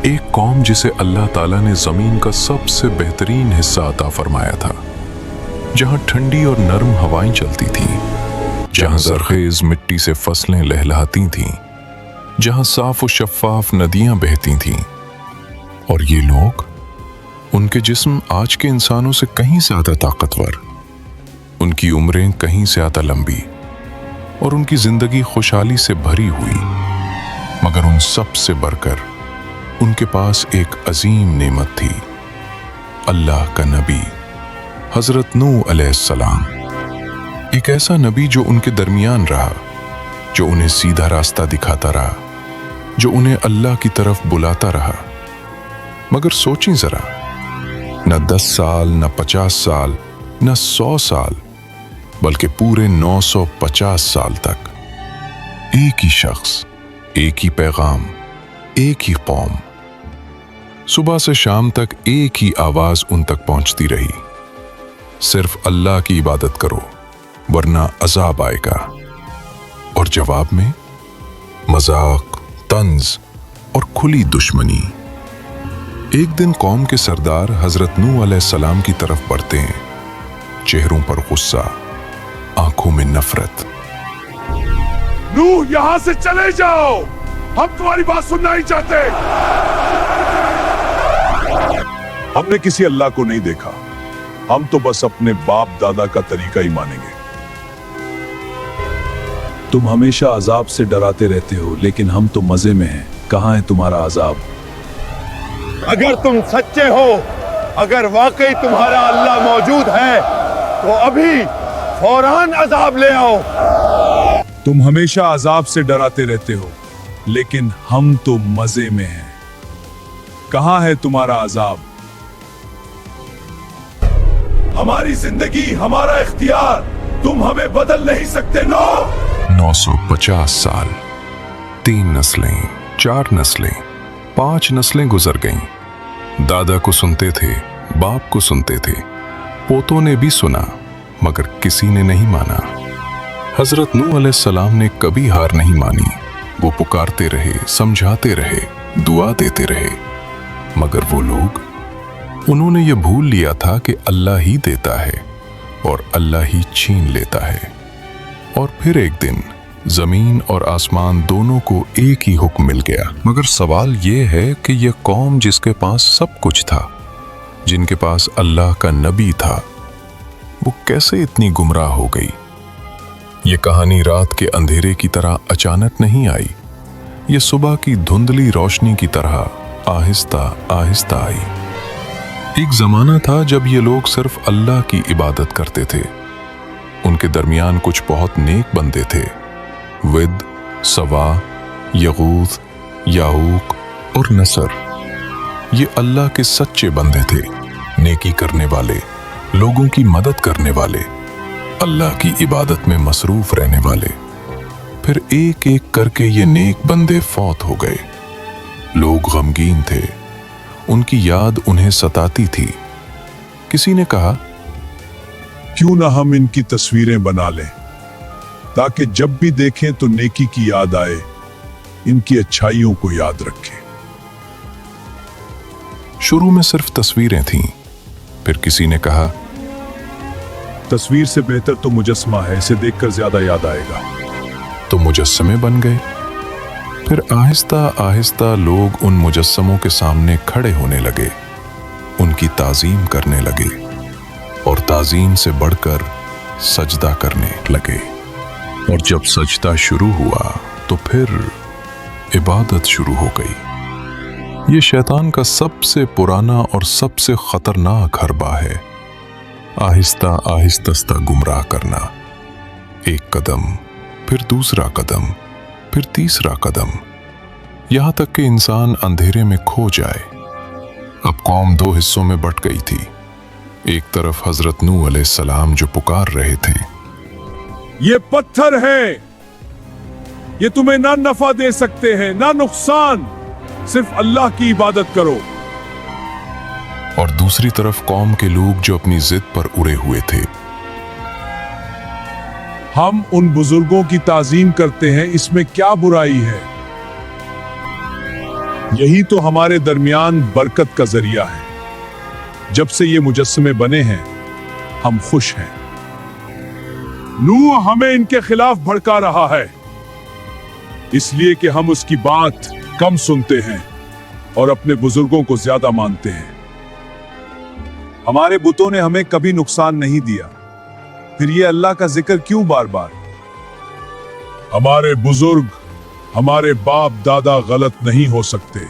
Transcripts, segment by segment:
एक कौम जिसे अल्लाह ताला ने ज़मीन का सबसे बेहतरीन हिस्सा अता फरमाया था, जहाँ ठंडी और नरम हवाएं चलती थीं, जहाँ ज़रख़ेज़ मिट्टी से फसलें लहलहाती थीं, जहाँ साफ और शफ़ाफ नदियाँ बहती थीं। और ये लोग, उनके जिस्म आज के इंसानों से कहीं ज़्यादा ताकतवर, उनकी उम्रें कहीं ज़्यादा लंबी और उनकी ज़िंदगी खुशहाली से भरी हुई, मगर उन सब से बढ़कर उनके पास एक अजीम नेमत थी, अल्लाह का नबी हज़रत नूह अलैहिस्सलाम। एक ऐसा नबी जो उनके दरमियान रहा, जो उन्हें सीधा रास्ता दिखाता रहा, जो उन्हें अल्लाह की तरफ बुलाता रहा। मगर सोचें ज़रा, न 10 साल, न 50 साल, न 100 साल, बल्कि पूरे 950 साल तक एक ही शख्स, एक ही पैगाम, एक ही कौम, सुबह से शाम तक एक ही आवाज उन तक पहुंचती रही, सिर्फ अल्लाह की इबादत करो वरना अजाब आएगा। और जवाब में मजाक, तंज और खुली दुश्मनी। एक दिन कौम के सरदार हजरत नूह अलैहिस्सलाम की तरफ बढ़ते हैं, चेहरों पर गुस्सा, आंखों में नफरत। नूह, यहां से चले जाओ, हम तुम्हारी बात सुनना ही चाहते। हमने किसी अल्लाह को नहीं देखा, हम तो बस अपने बाप दादा का तरीका ही मानेंगे। तुम हमेशा अजाब से डराते रहते हो, लेकिन हम तो मजे में हैं। कहां है तुम्हारा अजाब? अगर तुम सच्चे हो, अगर वाकई तुम्हारा अल्लाह मौजूद है, तो अभी फौरन अजाब ले आओ। तुम हमेशा अजाब से डराते रहते हो, लेकिन हम तो मजे में हैं। कहां है तुम्हारा अजाब? हमारी जिंदगी, हमारा इख्तियार, तुम हमें बदल नहीं सकते। 950 साल, 3 नस्लें, 4 नस्लें, 5 नस्लें गुजर गईं। दादा को सुनते थे, बाप को सुनते थे, पोतों ने भी सुना, मगर किसी ने नहीं माना। हजरत नूह अलैहिस्सलाम ने कभी हार नहीं मानी। वो पुकारते रहे, समझाते रहे, दुआ देते रहे, मगर वो लोग, उन्होंने ये भूल लिया था कि अल्लाह ही देता है और अल्लाह ही छीन लेता है। और फिर एक दिन जमीन और आसमान दोनों को एक ही हुक्म मिल गया। मगर सवाल ये है कि यह कौम जिसके पास सब कुछ था, जिनके पास अल्लाह का नबी था, वो कैसे इतनी गुमराह हो गई? ये कहानी रात के अंधेरे की तरह अचानक नहीं आई, ये सुबह की धुंधली रोशनी की तरह आहिस्ता आहिस्ता आई। एक जमाना था जब ये लोग सिर्फ अल्लाह की इबादत करते थे। उनके दरमियान कुछ बहुत नेक बंदे थे, विद, सवा, यगूथ, याऊक और नसर। ये अल्लाह के सच्चे बंदे थे, नेकी करने वाले, लोगों की मदद करने वाले, अल्लाह की इबादत में मसरूफ रहने वाले। फिर एक एक करके ये नेक बंदे फौत हो गए। लोग गमगीन थे, उनकी याद उन्हें सताती थी। किसी ने कहा, क्यों ना हम इनकी तस्वीरें बना लें, ताकि जब भी देखें तो नेकी की याद आए, इनकी अच्छाइयों को याद रखें। शुरू में सिर्फ तस्वीरें थीं, फिर किसी ने कहा, तस्वीर से बेहतर तो मुजस्समा है, इसे देखकर ज्यादा याद आएगा। तो मुजस्समे बन गए। फिर आहिस्ता आहिस्ता लोग उन मुजस्समों के सामने खड़े होने लगे, उनकी ताज़ीम करने लगे और ताज़ीम से बढ़कर सजदा करने लगे। और जब सजदा शुरू हुआ तो फिर इबादत शुरू हो गई। ये शैतान का सबसे पुराना और सबसे खतरनाक हरबा है, आहिस्ता आहिस्ता गुमराह करना। एक कदम, फिर दूसरा कदम, फिर तीसरा कदम, यहां तक कि इंसान अंधेरे में खो जाए। अब कौम 2 हिस्सों में बंट गई थी। एक तरफ हजरत नूह अलैहिस्सलाम जो पुकार रहे थे, ये पत्थर हैं, ये तुम्हें ना नफा दे सकते हैं ना नुकसान, सिर्फ अल्लाह की इबादत करो। और दूसरी तरफ कौम के लोग जो अपनी जिद पर उड़े हुए थे, हम उन बुजुर्गों की ताजीम करते हैं, इसमें क्या बुराई है? यही तो हमारे दरमियान बरकत का जरिया है। जब से ये मुजस्समे बने हैं हम खुश हैं। नूह हमें इनके खिलाफ भड़का रहा है, इसलिए कि हम उसकी बात कम सुनते हैं और अपने बुजुर्गों को ज्यादा मानते हैं। हमारे बुतों ने हमें कभी नुकसान नहीं दिया, फिर ये अल्लाह का जिक्र क्यों बार बार? हमारे बुजुर्ग, हमारे बाप दादा गलत नहीं हो सकते।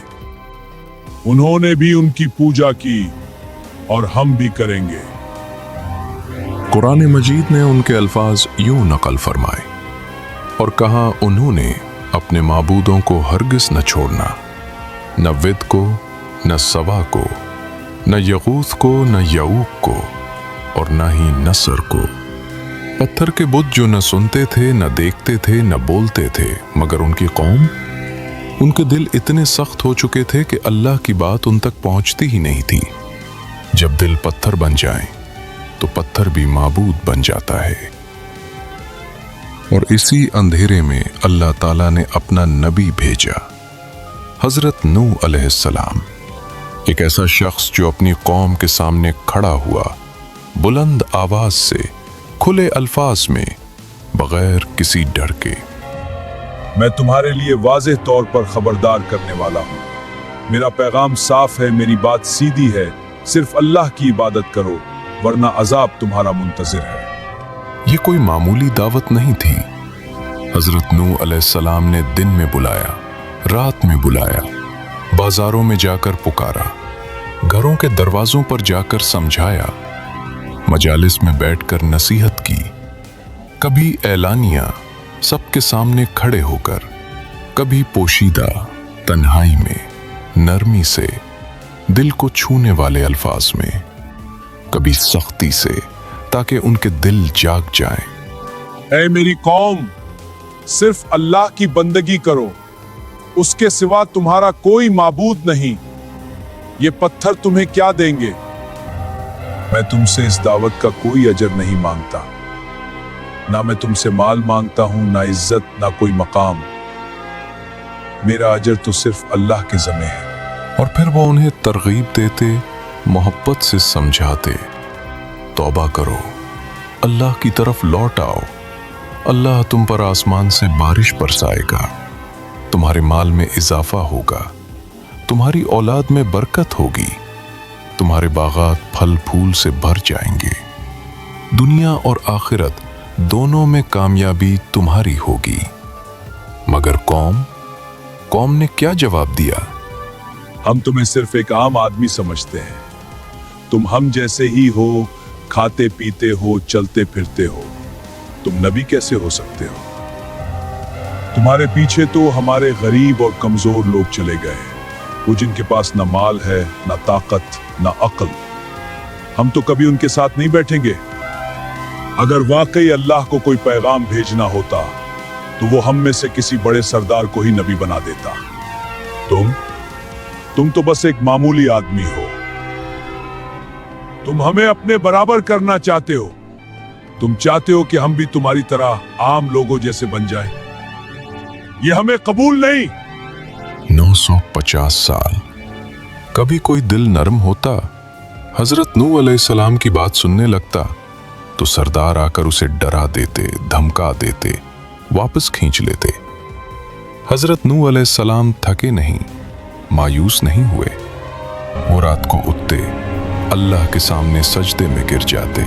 उन्होंने भी उनकी पूजा की और हम भी करेंगे। कुरान मजीद ने उनके अल्फाज यूं नकल फरमाए और कहा, उन्होंने अपने माबूदों को हरगिज न छोड़ना, न विद को, न सवा को, न यगूथ को, न यऊक को, और न ही नसर को। पत्थर के बुत जो न सुनते थे, न देखते थे, न बोलते थे, मगर उनकी कौम, उनके दिल इतने सख्त हो चुके थे कि अल्लाह की बात उन तक पहुंचती ही नहीं थी। जब दिल पत्थर बन जाए तो पत्थर भी माबूद बन जाता है। और इसी अंधेरे में अल्लाह ताला ने अपना नबी भेजा, हजरत नूह अलैहिस्सलाम, एक ऐसा शख्स जो अपनी कौम के सामने खड़ा हुआ, बुलंद आवाज से, खुले अल्फाज में, बगैर किसी डर के। मैं तुम्हारे लिए वाज़ेह तौर पर खबरदार करने वाला हूँ। मेरा पैगाम साफ है, मेरी बात सीधी है। सिर्फ अल्लाह की इबादत करो, वरना अजाब तुम्हारा मुंतजिर है। ये कोई मामूली दावत नहीं थी। हजरत नूह अलैहिस्सलाम ने दिन में बुलाया, रात में बुलाया, बाजारों में जाकर पुकारा, घरों के दरवाजों पर जाकर समझाया, मजालिस में बैठकर नसीहत की, कभी ऐलानिया सबके सामने खड़े होकर, कभी पोशीदा तन्हाई में नरमी से, दिल को छूने वाले अल्फाज में, कभी सख्ती से, ताकि उनके दिल जाग जाएं। ऐ मेरी कौम, सिर्फ अल्लाह की बंदगी करो, उसके सिवा तुम्हारा कोई माबूद नहीं। ये पत्थर तुम्हें क्या देंगे? मैं तुमसे इस दावत का कोई अजर नहीं मांगता, ना मैं तुमसे माल मांगता हूं, ना इज्जत, ना कोई मकाम। मेरा अजर तो सिर्फ अल्लाह के ज़िम्मे है। और फिर वो उन्हें तरगीब देते, मोहब्बत से समझाते, तौबा करो, अल्लाह की तरफ लौट आओ, अल्लाह तुम पर आसमान से बारिश बरसाएगा, तुम्हारे माल में इजाफा होगा, तुम्हारी औलाद में बरकत होगी, तुम्हारे बागात फल फूल से भर जाएंगे, दुनिया और आखिरत दोनों में कामयाबी तुम्हारी होगी। मगर कौम ने क्या जवाब दिया? हम तुम्हें सिर्फ एक आम आदमी समझते हैं। तुम हम जैसे ही हो, खाते पीते हो, चलते फिरते हो। तुम नबी कैसे हो सकते हो? तुम्हारे पीछे तो हमारे गरीब और कमजोर लोग चले गए, वो जिनके पास ना माल है, ना ताकत, ना अक्ल। हम तो कभी उनके साथ नहीं बैठेंगे। अगर वाकई अल्लाह को कोई पैगाम भेजना होता तो वो हम में से किसी बड़े सरदार को ही नबी बना देता। तुम तो बस एक मामूली आदमी हो। तुम हमें अपने बराबर करना चाहते हो। तुम चाहते हो कि हम भी तुम्हारी तरह आम लोगों जैसे बन जाएं। ये हमें कबूल नहीं। 950 साल, कभी कोई दिल नरम होता, हजरत नूह अलैहिस्सलाम की बात सुनने लगता तो सरदार आकर उसे डरा देते, धमका देते, वापस खींच लेते। हजरत नूह अलैहिस्सलाम थके नहीं, मायूस नहीं हुए। वो रात को उठते, अल्लाह के सामने सजदे में गिर जाते,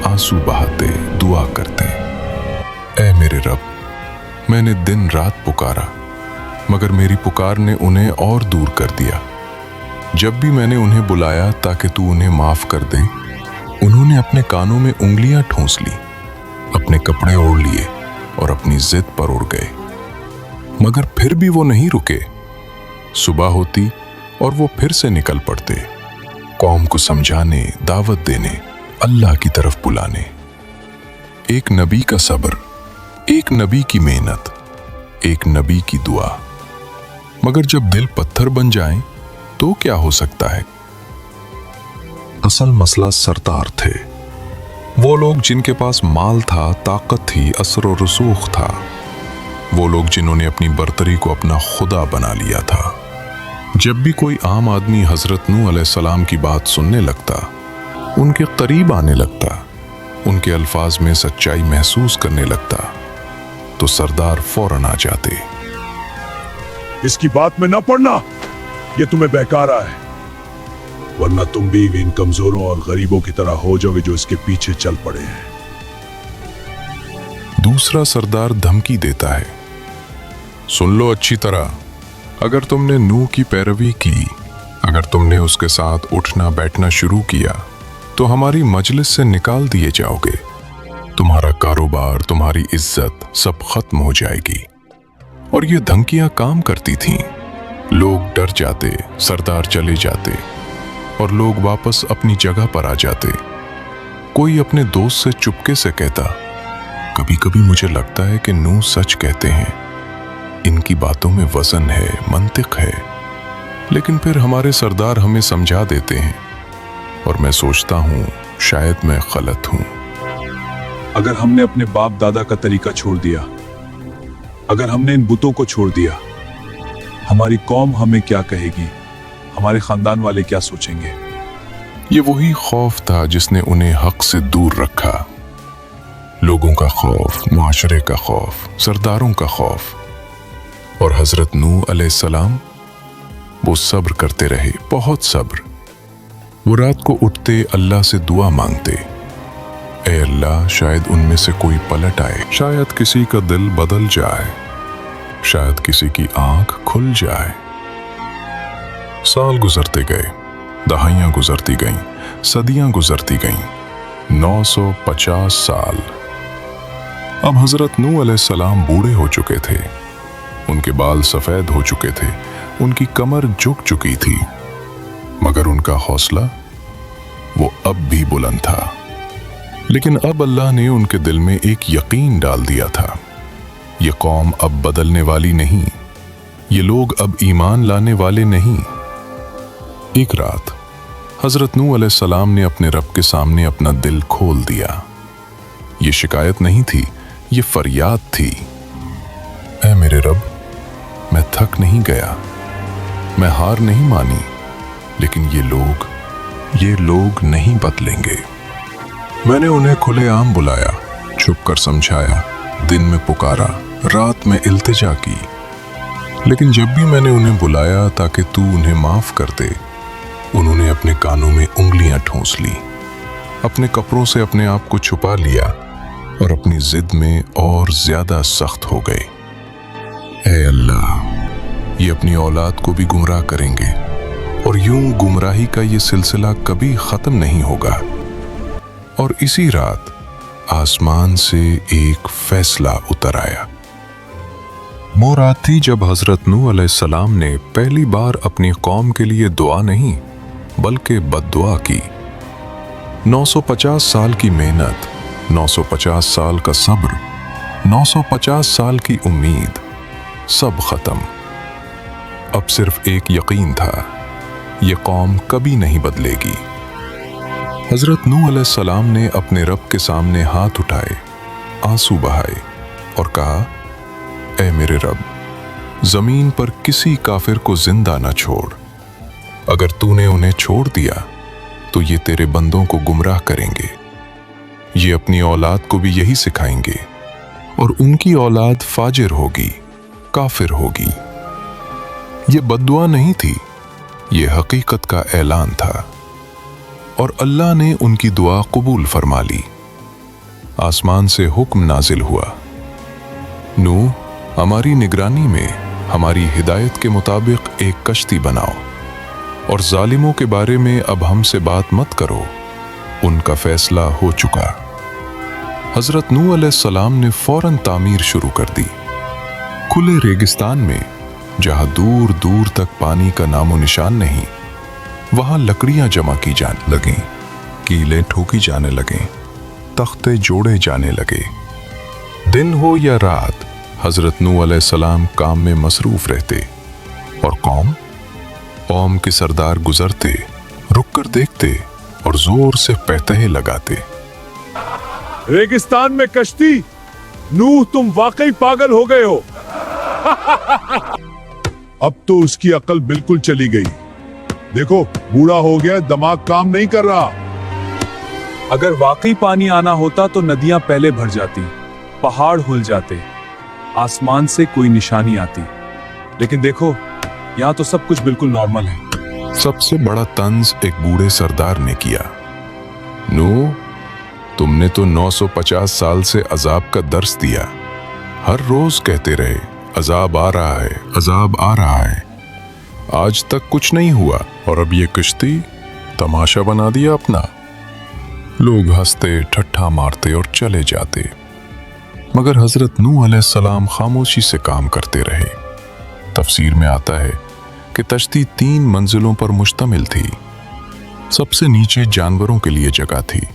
आंसू बहाते, दुआ करते, ऐ मेरे रब, मैंने दिन रात पुकारा, मगर मेरी पुकार ने उन्हें और दूर कर दिया। जब भी मैंने उन्हें बुलाया ताकि तू उन्हें माफ कर दे, उन्होंने अपने कानों में उंगलियां ठूंस ली, अपने कपड़े ओढ़ लिए और अपनी जिद पर उड़ गए। मगर फिर भी वो नहीं रुके। सुबह होती और वो फिर से निकल पड़ते, कौम को समझाने, दावत देने, अल्लाह की तरफ बुलाने। एक नबी का सब्र, एक नबी की मेहनत, एक नबी की दुआ। मगर जब दिल पत्थर बन जाए तो क्या हो सकता है? असल मसला सरदार थे, वो लोग जिनके पास माल था, ताकत थी, असर और रसूख था, वो लोग जिन्होंने अपनी बर्तरी को अपना खुदा बना लिया था। जब भी कोई आम आदमी हजरत नूह अलैहिस्सलाम की बात सुनने लगता, उनके करीब आने लगता, उनके अल्फाज में सच्चाई महसूस करने लगता, तो सरदार फौरन आ जाते। इसकी बात में न पड़ना, ये तुम्हें बहकारा है, वरना तुम भी इन कमजोरों और गरीबों की तरह हो जाओगे जो इसके पीछे चल पड़े हैं। दूसरा सरदार धमकी देता है, सुन लो अच्छी तरह, अगर तुमने नूह की पैरवी की, अगर तुमने उसके साथ उठना बैठना शुरू किया, तो हमारी मजलिस से निकाल दिए जाओगे, तुम्हारा कारोबार, तुम्हारी इज्जत सब खत्म हो जाएगी। और ये धमकियां काम करती थीं। लोग डर जाते, सरदार चले जाते और लोग वापस अपनी जगह पर आ जाते। कोई अपने दोस्त से चुपके से कहता, कभी कभी मुझे लगता है कि नूह सच कहते हैं, इनकी बातों में वजन है, मंतिक है। लेकिन फिर हमारे सरदार हमें समझा देते हैं और मैं सोचता हूं शायद मैं गलत हूं। अगर हमने अपने बाप दादा का तरीका छोड़ दिया, अगर हमने इन बुतों को छोड़ दिया, हमारी कौम हमें क्या कहेगी, हमारे खानदान वाले क्या सोचेंगे? ये वही खौफ था जिसने उन्हें हक से दूर रखा। लोगों का खौफ, माशरे का खौफ, सरदारों का खौफ। और हजरत नूह अलैहिस्सलाम वो सब्र करते रहे, बहुत सब्र। वो रात को उठते, अल्लाह से दुआ मांगते, ऐ अल्लाह, शायद उनमें से कोई पलट आए, शायद किसी का दिल बदल जाए, शायद किसी की आंख खुल जाए। साल गुजरते गए, दहाइयां गुजरती गईं, सदियां गुजरती गईं, 950 साल। अब हजरत नूह अलैहिस्सलाम बूढ़े हो चुके थे, उनके बाल सफेद हो चुके थे, उनकी कमर झुक चुकी थी, मगर उनका हौसला वो अब भी बुलंद था। लेकिन अब अल्लाह ने उनके दिल में एक यकीन डाल दिया था, ये कौम अब बदलने वाली नहीं, ये लोग अब ईमान लाने वाले नहीं। एक रात हजरत नूह अलैहिस्सलाम ने अपने रब के सामने अपना दिल खोल दिया। ये शिकायत नहीं थी, ये फरियाद थी, ऐ मेरे रब, मैं थक नहीं गया, मैं हार नहीं मानी, लेकिन ये लोग नहीं बदलेंगे। मैंने उन्हें खुलेआम बुलाया, छुप कर समझाया, दिन में पुकारा, रात में इल्तिजा की, लेकिन जब भी मैंने उन्हें बुलाया ताकि तू उन्हें माफ कर दे, उन्होंने अपने कानों में उंगलियां ठूंस ली, अपने कपड़ों से अपने आप को छुपा लिया और अपनी जिद में और ज्यादा सख्त हो गए। ऐ अल्लाह, ये अपनी औलाद को भी गुमराह करेंगे और यूं गुमराही का ये सिलसिला कभी खत्म नहीं होगा। और इसी रात आसमान से एक फैसला उतर आया। वो रात थी जब हजरत नूह अलैहिस्सलाम ने पहली बार अपनी कौम के लिए दुआ नहीं बल्कि बद्दुआ की। 950 साल की मेहनत, 950 साल का सब्र, 950 साल की उम्मीद, सब खत्म। अब सिर्फ एक यकीन था, ये कौम कभी नहीं बदलेगी। हजरत नूह अलैहिस्सलाम ने अपने रब के सामने हाथ उठाए, आंसू बहाए और कहा, ऐ मेरे रब, जमीन पर किसी काफिर को जिंदा न छोड़। अगर तूने उन्हें छोड़ दिया तो ये तेरे बंदों को गुमराह करेंगे, ये अपनी औलाद को भी यही सिखाएंगे और उनकी औलाद फाजिर होगी, काफिर होगी। ये बद्दुआ नहीं थी, ये हकीकत का ऐलान था और अल्लाह ने उनकी दुआ कबूल फरमा ली। आसमान से हुक्म नाजिल हुआ, नूह, हमारी निगरानी में हमारी हिदायत के मुताबिक एक कश्ती बनाओ और जालिमों के बारे में अब हमसे बात मत करो, उनका फैसला हो चुका। हजरत नूह अलैहिस्सलाम ने फौरन तामीर शुरू कर दी। खुले रेगिस्तान में जहां दूर दूर तक पानी का नामो निशान नहीं, वहां लकड़ियां जमा की जाने लगीं, कीले ठोकी जाने लगे, तख्ते जोड़े जाने लगे। दिन हो या रात हजरत नूह अलैहिस्सलाम काम में मसरूफ रहते और कौम के सरदार गुजरते, रुक कर देखते और जोर से पैतहे लगाते। रेगिस्तान में कश्ती, नूह तुम वाकई पागल हो गए हो। अब तो उसकी अकल बिल्कुल चली गई। देखो बूढ़ा हो गया, दिमाग काम नहीं कर रहा। अगर वाकई पानी आना होता तो नदियां पहले भर जाती, पहाड़ हिल जाते, आसमान से कोई निशानी आती। लेकिन देखो यहाँ तो सब कुछ बिल्कुल नॉर्मल है। सबसे बड़ा तंज एक बूढ़े सरदार ने किया। नूह, तुमने तो 950 साल से अजाब का दर्स दिया। हर रोज कहते रहे अजाब आ रहा है, अजाब आ रहा है। आज तक कुछ नहीं हुआ और अब ये किश्ती तमाशा बना दिया अपना। लोग हंसते, ठट्ठा मारते और चले जाते, मगर हजरत नूह अलैहिस्सलाम खामोशी से काम करते रहे। तफसीर में आता है कि कश्ती 3 मंजिलों पर मुश्तमिल थी। सबसे नीचे जानवरों के लिए जगह थी,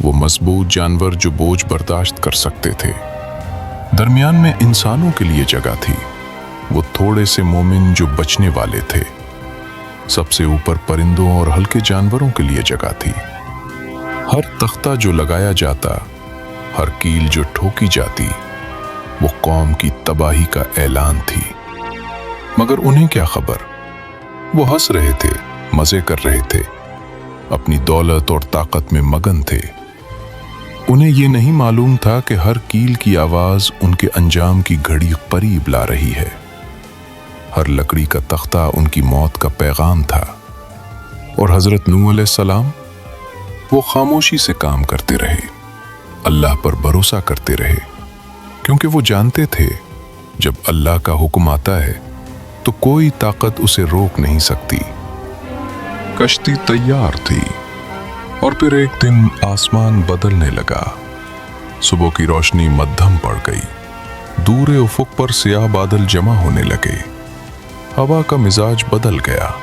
वो मजबूत जानवर जो बोझ बर्दाश्त कर सकते थे। दरमियान में इंसानों के लिए जगह थी, वो थोड़े से मोमिन जो बचने वाले थे। सबसे ऊपर परिंदों और हल्के जानवरों के लिए जगह थी। हर तख्ता जो लगाया जाता, हर कील जो ठोकी जाती, वो कौम की तबाही का ऐलान थी। मगर उन्हें क्या खबर, वो हंस रहे थे, मजे कर रहे थे, अपनी दौलत और ताकत में मगन थे। उन्हें ये नहीं मालूम था कि हर कील की आवाज उनके अंजाम की घड़ी करीब ला रही है। हर लकड़ी का तख्ता उनकी मौत का पैगाम था। और हजरत नूह अलैहिस्सलाम, वो खामोशी से काम करते रहे, अल्लाह पर भरोसा करते रहे, क्योंकि वो जानते थे जब अल्लाह का हुक्म आता है तो कोई ताकत उसे रोक नहीं सकती। कश्ती तैयार थी और फिर एक दिन आसमान बदलने लगा। सुबह की रोशनी मध्यम पड़ गई, दूर उफुक पर स्याह बादल जमा होने लगे। हवा का मिजाज बदल गया,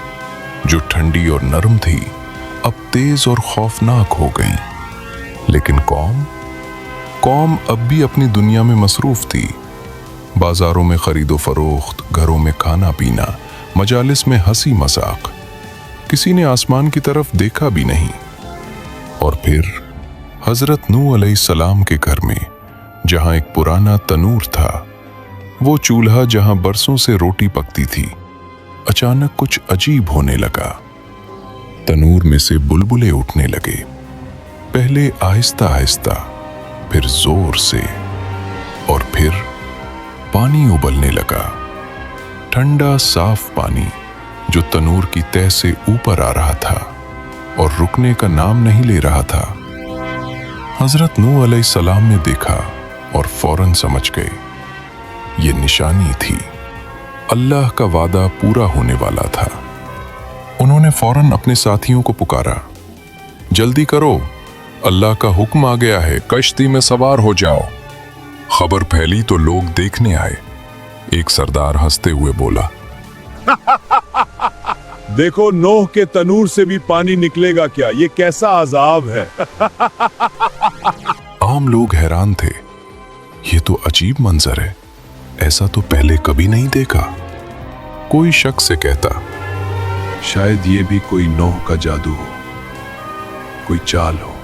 जो ठंडी और नरम थी अब तेज और खौफनाक हो गई। लेकिन कौम अब भी अपनी दुनिया में मसरूफ थी। बाजारों में खरीदो फरोख्त, घरों में खाना पीना, मजालिस में हंसी मजाक। किसी ने आसमान की तरफ देखा भी नहीं। और फिर हजरत नूह अलैहिस्सलाम के घर में, जहां एक पुराना तनूर था, वो चूल्हा जहां बरसों से रोटी पकती थी, अचानक कुछ अजीब होने लगा। तनूर में से बुलबुले उठने लगे, पहले आहिस्ता आहिस्ता, फिर जोर से, और फिर पानी उबलने लगा। ठंडा साफ पानी जो तनूर की तह से ऊपर आ रहा था और रुकने का नाम नहीं ले रहा था। हजरत नूह अलैहिस्सलाम ने देखा और फौरन समझ गए, ये निशानी थी, अल्लाह का वादा पूरा होने वाला था। उन्होंने फौरन अपने साथियों को पुकारा, जल्दी करो, अल्लाह का हुक्म आ गया है, कश्ती में सवार हो जाओ। खबर फैली तो लोग देखने आए। एक सरदार हंसते हुए बोला, देखो नूह के तनूर से भी पानी निकलेगा क्या? ये कैसा अजाब है। आम लोग हैरान थे, ये तो अजीब मंजर है, ऐसा तो पहले कभी नहीं देखा। कोई शक से कहता, शायद ये भी कोई नूह का जादू हो, कोई चाल हो।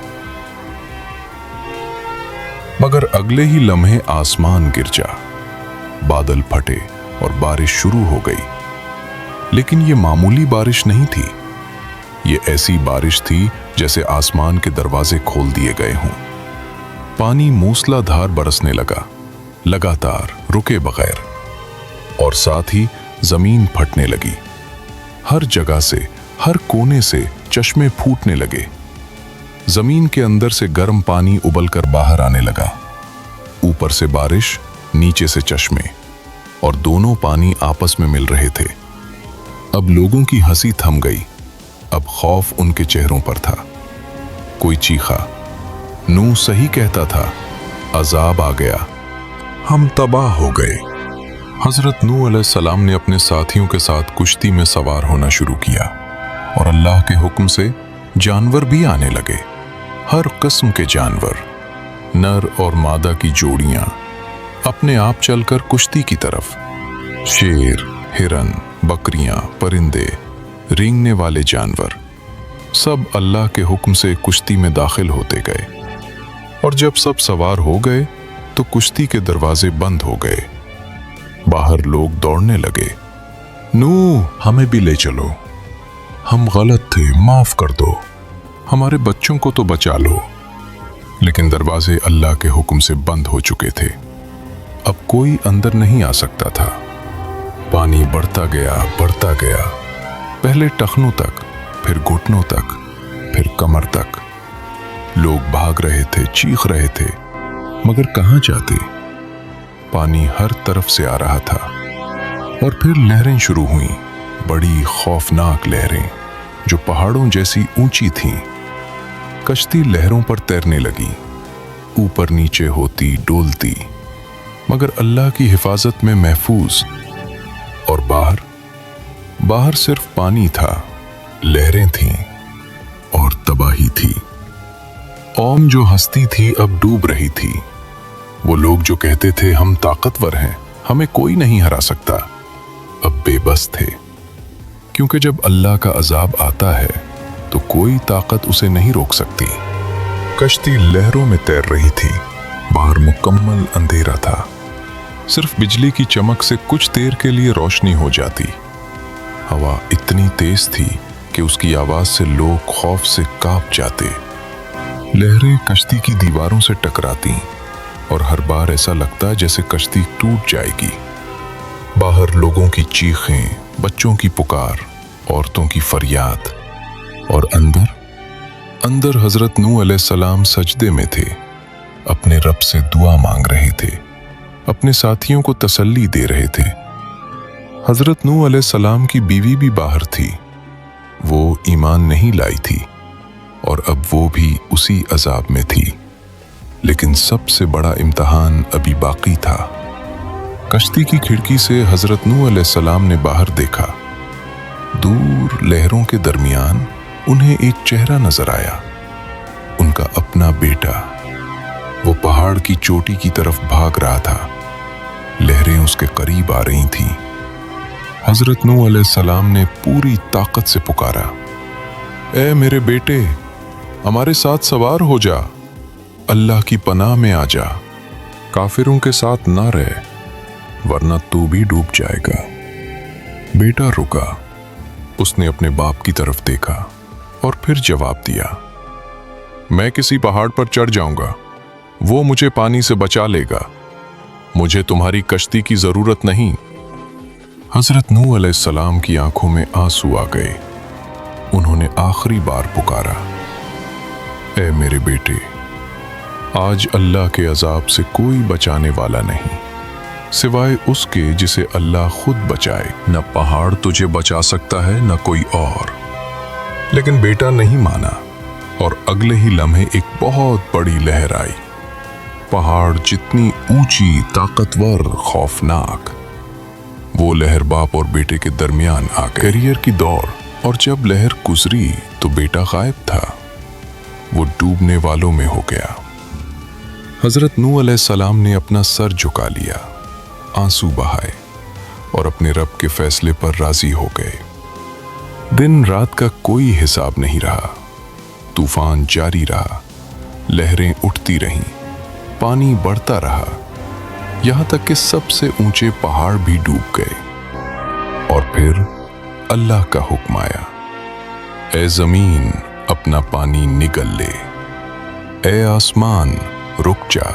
मगर अगले ही लम्हे आसमान गिर जा, बादल फटे और बारिश शुरू हो गई। लेकिन ये मामूली बारिश नहीं थी, ये ऐसी बारिश थी जैसे आसमान के दरवाजे खोल दिए गए हों। पानी मूसलाधार बरसने लगा, लगातार, रुके बगैर, और साथ ही जमीन फटने लगी। हर जगह से, हर कोने से चश्मे फूटने लगे। जमीन के अंदर से गर्म पानी उबलकर बाहर आने लगा। ऊपर से बारिश, नीचे से चश्मे, और दोनों पानी आपस में मिल रहे थे। अब लोगों की हंसी थम गई, अब खौफ उनके चेहरों पर था। कोई चीखा, नूह सही कहता था, अजाब आ गया, हम तबाह हो गए। हजरत नूह अलैहिस्सलाम ने अपने साथियों के साथ कुश्ती में सवार होना शुरू किया, और अल्लाह के हुक्म से जानवर भी आने लगे। हर किस्म के जानवर, नर और मादा की जोड़ियां, अपने आप चलकर कुश्ती की तरफ। शेर, हिरन, बकरियां, परिंदे, रेंगने वाले जानवर, सब अल्लाह के हुक्म से कुश्ती में दाखिल होते गए। और जब सब सवार हो गए तो कुश्ती के दरवाजे बंद हो गए। बाहर लोग दौड़ने लगे, नूह, हमें भी ले चलो, हम गलत थे, माफ कर दो, हमारे बच्चों को तो बचा लो। लेकिन दरवाजे अल्लाह के हुक्म से बंद हो चुके थे। अब कोई अंदर नहीं आ सकता था। पानी बढ़ता गया, पहले टखनों तक, फिर घुटनों तक, फिर कमर तक। लोग भाग रहे थे, चीख रहे थे, मगर कहां जाते? पानी हर तरफ से आ रहा था। और फिर लहरें शुरू हुईं, बड़ी खौफनाक लहरें जो पहाड़ों जैसी ऊंची थीं। कश्ती लहरों पर तैरने लगी, ऊपर नीचे होती, डोलती, मगर अल्लाह की हिफाजत में महफूज। और बाहर सिर्फ पानी था, लहरें थीं और तबाही थी। कौम जो हंसती थी अब डूब रही थी। वो लोग जो कहते थे हम ताकतवर हैं, हमें कोई नहीं हरा सकता, अब बेबस थे। क्योंकि जब अल्लाह का अजाब आता है तो कोई ताकत उसे नहीं रोक सकती। कश्ती लहरों में तैर रही थी, बाहर मुकम्मल अंधेरा था। सिर्फ बिजली की चमक से कुछ देर के लिए रोशनी हो जाती। हवा इतनी तेज थी कि उसकी आवाज से लोग खौफ से कांप जाते। लहरें कश्ती की दीवारों से टकराती और हर बार ऐसा लगता जैसे कश्ती टूट जाएगी। बाहर लोगों की चीखें, बच्चों की पुकार, औरतों की फरियाद। और अंदर हजरत नूह अलैहिस्सलाम सजदे में थे, अपने रब से दुआ मांग रहे थे, अपने साथियों को तसल्ली दे रहे थे। हजरत नूह अलैहिस्सलाम की बीवी भी बाहर थी। वो ईमान नहीं लाई थी और अब वो भी उसी अजाब में थी। लेकिन सबसे बड़ा इम्तिहान अभी बाकी था। कश्ती की खिड़की से हजरत नूह अलैहिस्सलाम ने बाहर देखा। दूर लहरों के दरमियान उन्हें एक चेहरा नजर आया, उनका अपना बेटा। वो पहाड़ की चोटी की तरफ भाग रहा था, लहरें उसके करीब आ रही थीं। हजरत नूह अलैहिस्सलाम ने पूरी ताकत से पुकारा, ए मेरे बेटे, हमारे साथ सवार हो जा, अल्लाह की पनाह में आ जा, काफिरों के साथ ना रह, वरना तू भी डूब जाएगा। बेटा रुका, उसने अपने बाप की तरफ देखा और फिर जवाब दिया, मैं किसी पहाड़ पर चढ़ जाऊंगा, वो मुझे पानी से बचा लेगा, मुझे तुम्हारी कश्ती की जरूरत नहीं। हजरत नूह अलैहिस्सलाम की आंखों में आंसू आ गए। उन्होंने आखिरी बार पुकारा, ए मेरे बेटे, आज अल्लाह के अजाब से कोई बचाने वाला नहीं सिवाय उसके जिसे अल्लाह खुद बचाए। न पहाड़ तुझे बचा सकता है न कोई और। लेकिन बेटा नहीं माना और अगले ही लम्हे एक बहुत बड़ी लहर आई। पहाड़ जितनी ऊंची, ताकतवर, खौफनाक। वो लहर बाप और बेटे के दरमियान आ गई। करियर की दौड़, और जब लहर गुजरी तो बेटा गायब था। वो डूबने वालों में हो गया। हजरत नूह अलैहिस्सलाम ने अपना सर झुका लिया, आंसू बहाए और अपने रब के फैसले पर राजी हो गए। दिन रात का कोई हिसाब नहीं रहा। तूफान जारी रहा, लहरें उठती रहीं, पानी बढ़ता रहा, यहां तक कि सबसे ऊंचे पहाड़ भी डूब गए। और फिर अल्लाह का हुक्म आया, ए जमीन अपना पानी निगल ले, ए आसमान रुक जा।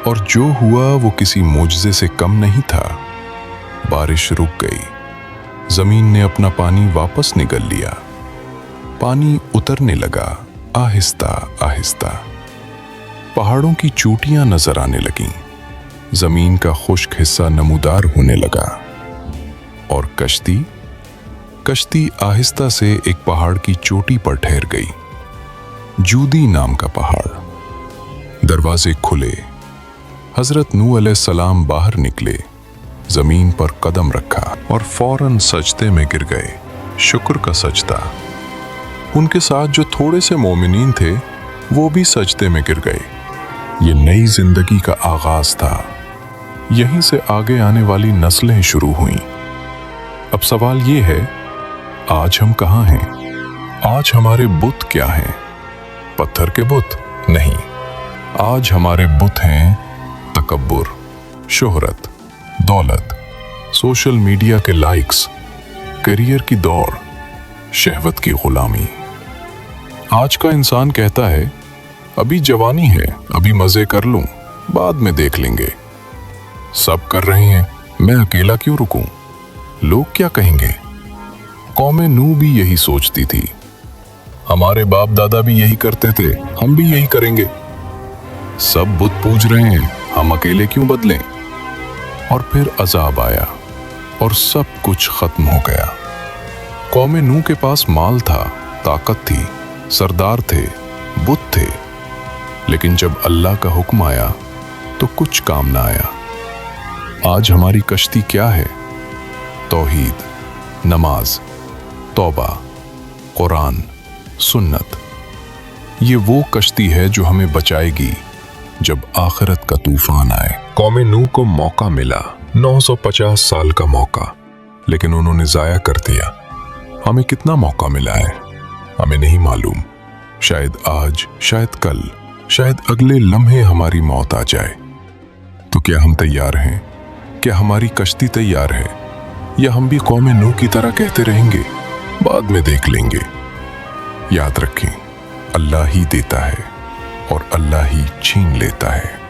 और जो हुआ वो किसी मोजज़े से कम नहीं था। बारिश रुक गई, जमीन ने अपना पानी वापस निगल लिया। पानी उतरने लगा, आहिस्ता आहिस्ता। पहाड़ों की चोटियां नजर आने लगीं, जमीन का खुश्क हिस्सा नमूदार होने लगा। और कश्ती आहिस्ता से एक पहाड़ की चोटी पर ठहर गई, जूदी नाम का पहाड़। दरवाजे खुले, हजरत नूह अलैहिस्सलाम बाहर निकले, जमीन पर कदम रखा और फौरन सजदे में गिर गए। शुक्र का सजदा। उनके साथ जो थोड़े से मोमिनीन थे वो भी सजदे में गिर गए। ये नई जिंदगी का आगाज था। यहीं से आगे आने वाली नस्लें शुरू हुईं। अब सवाल ये है, आज हम कहाँ हैं? आज हमारे बुत क्या हैं? पत्थर के बुत? नहीं, आज हमारे बुत हैं तकब्बुर, शोहरत, दौलत, सोशल मीडिया के लाइक्स, करियर की दौड़, शहवत की गुलामी। आज का इंसान कहता है अभी जवानी है, अभी मजे कर लूं, बाद में देख लेंगे। सब कर रहे हैं, मैं अकेला क्यों रुकूं? लोग क्या कहेंगे? कौमे नूह भी यही सोचती थी। हमारे बाप दादा भी यही करते थे, हम भी यही करेंगे। सब बुत पूज रहे हैं, हम अकेले क्यों बदलें? और फिर अजाब आया और सब कुछ खत्म हो गया। कौमे नूह के पास माल था, ताकत थी, सरदार थे, बुत थे, लेकिन जब अल्लाह का हुक्म आया तो कुछ काम ना आया। आज हमारी कश्ती क्या है? तौहीद, नमाज, तौबा, कुरान, सुन्नत। ये वो कश्ती है जो हमें बचाएगी जब आखिरत का तूफान आए। कौमे नूह को मौका मिला, 950 साल का मौका, लेकिन उन्होंने जाया कर दिया। हमें कितना मौका मिला है हमें नहीं मालूम। शायद आज, शायद कल, शायद अगले लम्हे हमारी मौत आ जाए। तो क्या हम तैयार हैं? क्या हमारी कश्ती तैयार है? या हम भी कौमे नूह की तरह कहते रहेंगे बाद में देख लेंगे? याद रखें, अल्लाह ही देता है और अल्लाह ही छीन लेता है।